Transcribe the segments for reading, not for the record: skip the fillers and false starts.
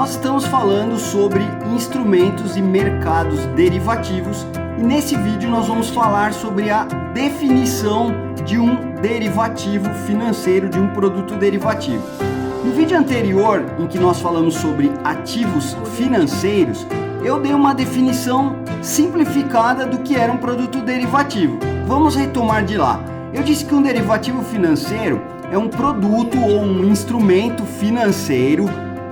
nós estamos falando sobre instrumentos e mercados derivativos e nesse vídeo nós vamos falar sobre a definição de um derivativo financeiro, de um produto derivativo. No vídeo anterior, em que nós falamos sobre ativos financeiros, eu dei uma definição simplificada do que era um produto derivativo. Vamos retomar de lá. Eu disse que um derivativo financeiro é um produto ou um instrumento financeiro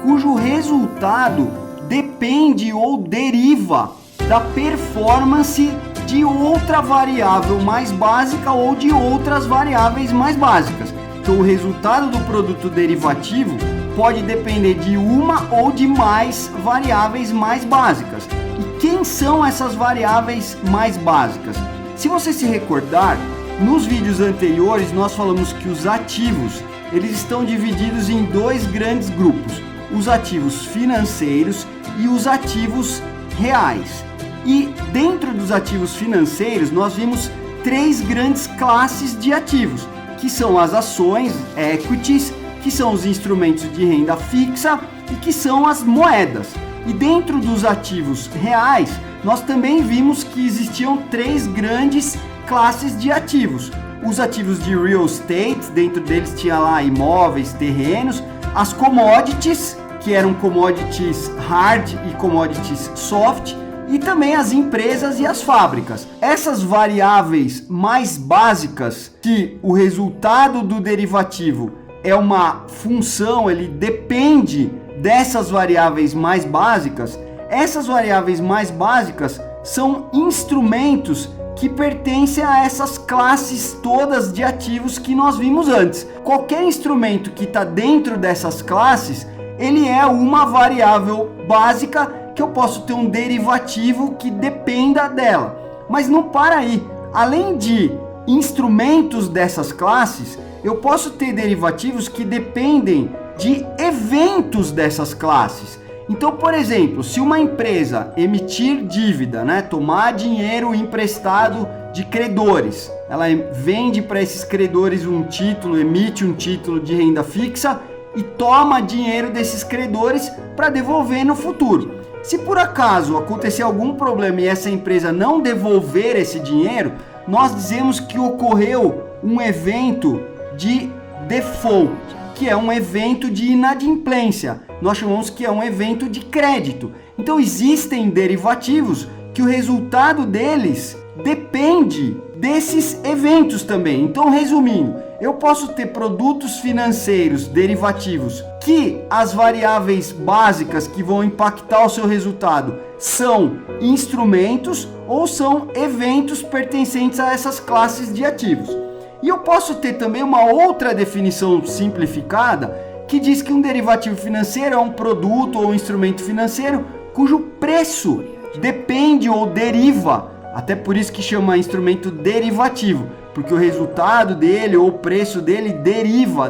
cujo resultado depende ou deriva da performance de outra variável mais básica ou de outras variáveis mais básicas. Então, o resultado do produto derivativo pode depender de uma ou de mais variáveis mais básicas. E quem são essas variáveis mais básicas? Se você se recordar, nos vídeos anteriores nós falamos que os ativos eles estão divididos em dois grandes grupos: os ativos financeiros e os ativos reais. E dentro dos ativos financeiros nós vimos três grandes classes de ativos, que são as ações, equities, que são os instrumentos de renda fixa e que são as moedas. E dentro dos ativos reais nós também vimos que existiam três grandes classes de ativos: os ativos de real estate, dentro deles tinha lá imóveis, terrenos; as commodities, que eram commodities hard e commodities soft, e também as empresas e as fábricas. Essas variáveis mais básicas, que o resultado do derivativo é uma função, ele depende dessas variáveis mais básicas. Essas variáveis mais básicas são instrumentos que pertencem a essas classes todas de ativos que nós vimos antes. Qualquer instrumento que está dentro dessas classes, ele é uma variável básica que eu posso ter um derivativo que dependa dela. Mas não para aí. Além de instrumentos dessas classes, eu posso ter derivativos que dependem de eventos dessas classes. Então, por exemplo, se uma empresa emitir dívida, tomar dinheiro emprestado de credores, ela vende para esses credores um título, emite um título de renda fixa e toma dinheiro desses credores para devolver no futuro. Se por acaso acontecer algum problema e essa empresa não devolver esse dinheiro, nós dizemos que ocorreu um evento de default, que é um evento de inadimplência. Nós chamamos que é um evento de crédito. Então existem derivativos que o resultado deles depende desses eventos também. Então, resumindo, eu posso ter produtos financeiros derivativos que as variáveis básicas que vão impactar o seu resultado são instrumentos ou são eventos pertencentes a essas classes de ativos. E eu posso ter também uma outra definição simplificada que diz que um derivativo financeiro é um produto ou um instrumento financeiro cujo preço depende ou deriva, até por isso que chama instrumento derivativo, porque o resultado dele ou o preço dele deriva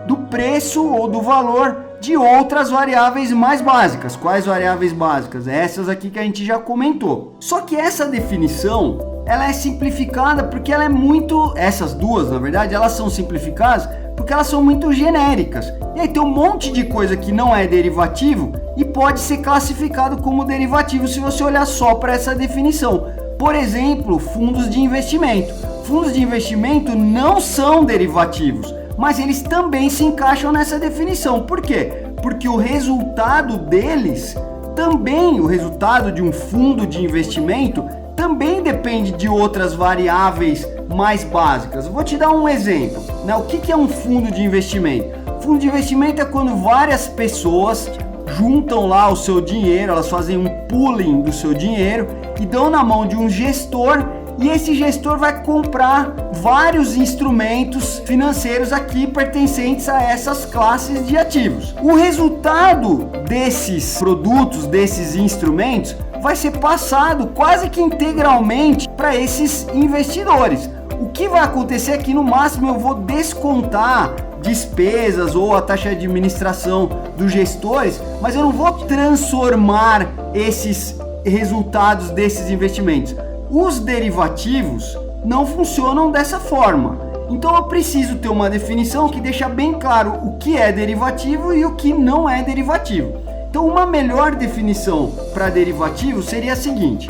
do preço ou do valor de outras variáveis mais básicas. Quais variáveis básicas? Essas aqui que a gente já comentou. Só que essa definição, ela é simplificada porque ela é muito... Essas duas, na verdade, elas são simplificadas porque elas são muito genéricas. E aí tem um monte de coisa que não é derivativo e pode ser classificado como derivativo se você olhar só para essa definição. Por exemplo, fundos de investimento. Fundos de investimento não são derivativos, mas eles também se encaixam nessa definição. Por quê? Porque o resultado deles também, o resultado de um fundo de investimento também depende de outras variáveis mais básicas. Eu vou te dar um exemplo. O que é um fundo de investimento? Fundo de investimento é quando várias pessoas juntam lá o seu dinheiro, elas fazem um pooling do seu dinheiro e dão na mão de um gestor, e esse gestor vai comprar vários instrumentos financeiros aqui pertencentes a essas classes de ativos. O resultado desses produtos, desses instrumentos, vai ser passado quase que integralmente para esses investidores. O que vai acontecer é que no máximo eu vou descontar despesas ou a taxa de administração dos gestores, mas eu não vou transformar esses resultados desses investimentos. Os derivativos não funcionam dessa forma. Então eu preciso ter uma definição que deixa bem claro o que é derivativo e o que não é derivativo. Então uma melhor definição para derivativo seria a seguinte: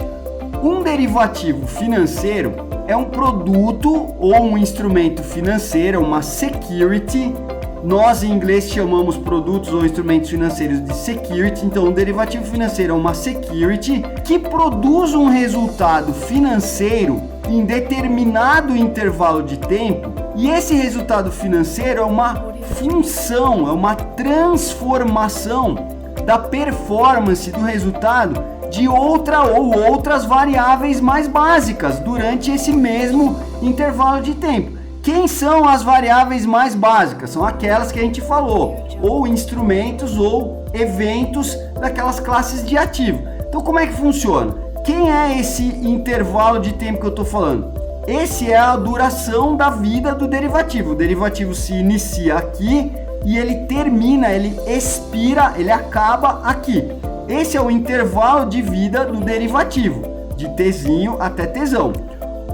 um derivativo financeiro é um produto ou um instrumento financeiro, uma security. Nós em inglês chamamos produtos ou instrumentos financeiros de security. Então um derivativo financeiro é uma security que produz um resultado financeiro em determinado intervalo de tempo, e esse resultado financeiro é uma função, é uma transformação da performance do resultado de outra ou outras variáveis mais básicas durante esse mesmo intervalo de tempo. Quem são as variáveis mais básicas? São aquelas que a gente falou, ou instrumentos ou eventos daquelas classes de ativo. Então como é que funciona? Quem é esse intervalo de tempo que eu estou falando? Esse é a duração da vida do derivativo. O derivativo se inicia aqui e ele termina, ele expira, ele acaba aqui. Esse é o intervalo de vida do derivativo, de Tzinho até Tzão.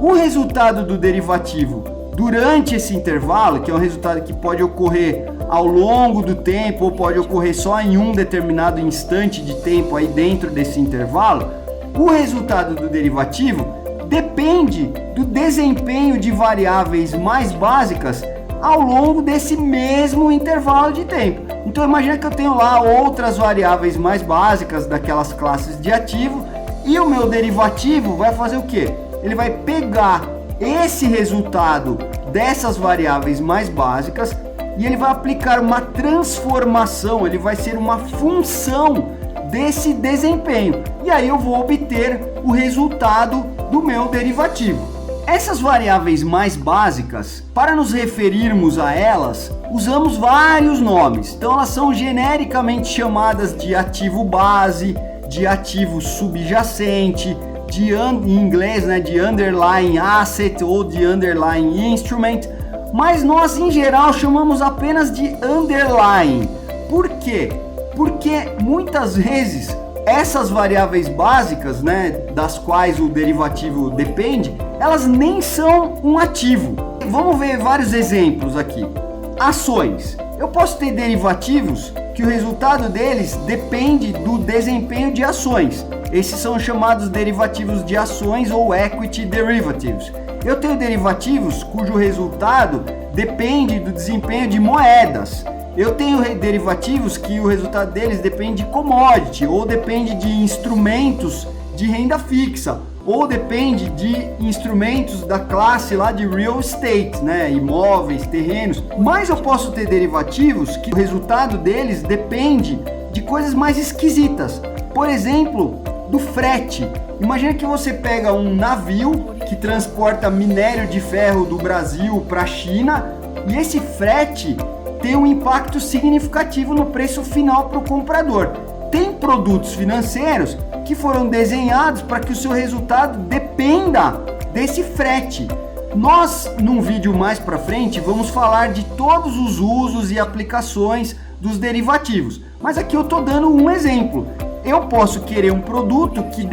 O resultado do derivativo durante esse intervalo, que é um resultado que pode ocorrer ao longo do tempo ou pode ocorrer só em um determinado instante de tempo aí dentro desse intervalo, o resultado do derivativo depende do desempenho de variáveis mais básicas ao longo desse mesmo intervalo de tempo. Então imagina que eu tenho lá outras variáveis mais básicas daquelas classes de ativo e o meu derivativo vai fazer o quê? Ele vai pegar esse resultado dessas variáveis mais básicas e ele vai aplicar uma transformação, ele vai ser uma função desse desempenho. E aí eu vou obter o resultado do meu derivativo. Essas variáveis mais básicas, para nos referirmos a elas, usamos vários nomes. Então elas são genericamente chamadas de ativo base, de ativo subjacente, em inglês, né, de underlying asset ou de underlying instrument, mas nós em geral chamamos apenas de underlying. Por quê? Porque muitas vezes essas variáveis básicas, né, das quais o derivativo depende, elas nem são um ativo. Vamos ver vários exemplos aqui. Ações. Eu posso ter derivativos que o resultado deles depende do desempenho de ações. Esses são chamados derivativos de ações ou equity derivatives. Eu tenho derivativos cujo resultado depende do desempenho de moedas. Eu tenho derivativos que o resultado deles depende de commodity, ou depende de instrumentos de renda fixa, ou depende de instrumentos da classe lá de real estate, né, imóveis, terrenos. Mas eu posso ter derivativos que o resultado deles depende de coisas mais esquisitas. Por exemplo, do frete. Imagina que você pega um navio que transporta minério de ferro do Brasil para a China e esse frete tem um impacto significativo no preço final para o comprador. Tem produtos financeiros que foram desenhados para que o seu resultado dependa desse frete. Nós, num vídeo mais para frente, vamos falar de todos os usos e aplicações dos derivativos. Mas aqui eu estou dando um exemplo. Eu posso querer um produto que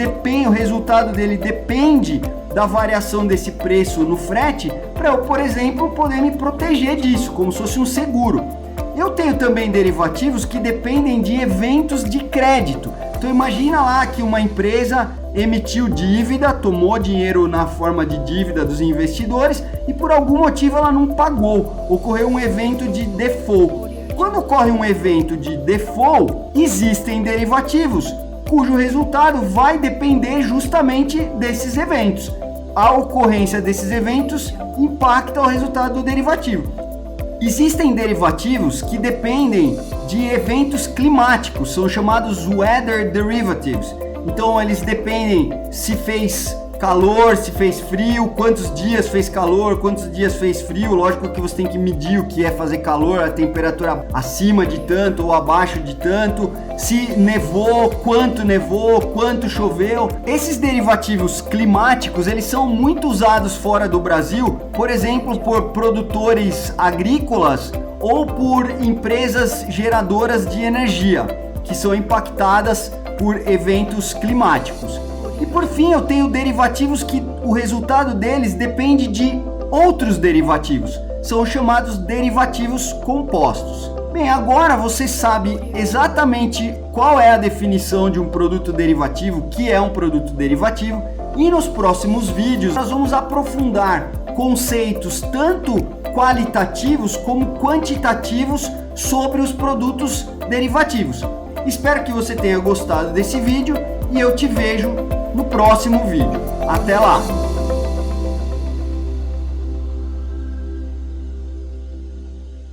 o resultado dele depende da variação desse preço no frete, para eu, por exemplo, poder me proteger disso, como se fosse um seguro. Eu tenho também derivativos que dependem de eventos de crédito. Então imagina lá que uma empresa emitiu dívida, tomou dinheiro na forma de dívida dos investidores e por algum motivo ela não pagou, ocorreu um evento de default. Quando ocorre um evento de default, existem derivativos cujo resultado vai depender justamente desses eventos. A ocorrência desses eventos impacta o resultado do derivativo. Existem derivativos que dependem de eventos climáticos, são chamados weather derivatives. Então eles dependem se fez calor, se fez frio, quantos dias fez calor, quantos dias fez frio. Lógico que você tem que medir o que é fazer calor, a temperatura acima de tanto ou abaixo de tanto, se nevou, quanto choveu. Esses derivativos climáticos, eles são muito usados fora do Brasil, por exemplo, por produtores agrícolas ou por empresas geradoras de energia, que são impactadas por eventos climáticos. E por fim, eu tenho derivativos que o resultado deles depende de outros derivativos. são os chamados derivativos compostos. Bem, agora você sabe exatamente qual é a definição de um produto derivativo, o que é um produto derivativo, e nos próximos vídeos nós vamos aprofundar conceitos tanto qualitativos como quantitativos sobre os produtos derivativos. Espero que você tenha gostado desse vídeo e eu te vejo no próximo vídeo. Até lá!